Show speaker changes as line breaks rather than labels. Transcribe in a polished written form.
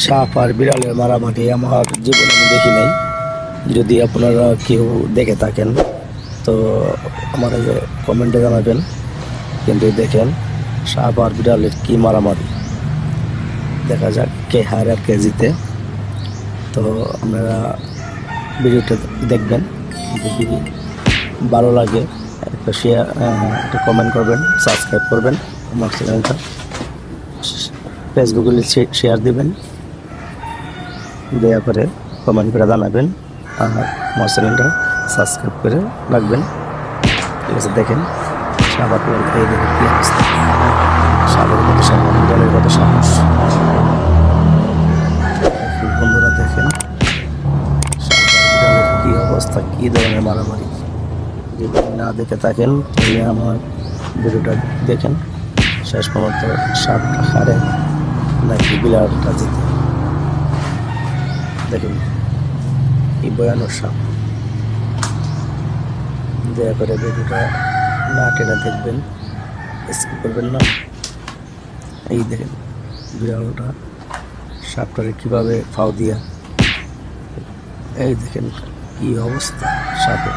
সাপ আর বিড়ালের মারামারি আমার জীবনে আমি দেখি নাই। যদি আপনারা কেউ দেখে থাকেন তো আমার কমেন্টে জানাবেন। কিন্তু দেখেন সাপ আর বিড়ালের কি মারামারি, দেখা যাক কে হার আর কে জিতে। তো আপনারা ভিডিওটা দেখবেন, যদি ভালো লাগে একটা শেয়ার, একটা কমেন্ট করবেন, সাবস্ক্রাইব করবেন আমার চ্যানেলটা, ফেসবুকে শেয়ার দিবেন, দয়া করে কমেন্ট করে জানাবেন, আর আমার চ্যানেলটা সাবস্ক্রাইব করে রাখবেন। ঠিক আছে, দেখেন সাবাক এই দেখেন কী অবস্থা, সাবের কত সাহস, জলের কত সাহস। বন্ধুরা দেখেন জলের কী অবস্থা, কী ধরনের মারামারি। যদি না দেখে থাকেন তাহলে আমার ভিডিওটা দেখেন শেষ পর্যন্ত, সাপটা হারে নাকি বিড়ালটা জিতে। দেখেন কি ভয়ানক সাপ। দয়া করে ভিডিওটা না টেনে দেখবেন, স্কিপ করবেন না। এই দেখেন বিড়ালটা সাপটারে কীভাবে ফাও দিয়া, এই দেখেন কি অবস্থা সাপের।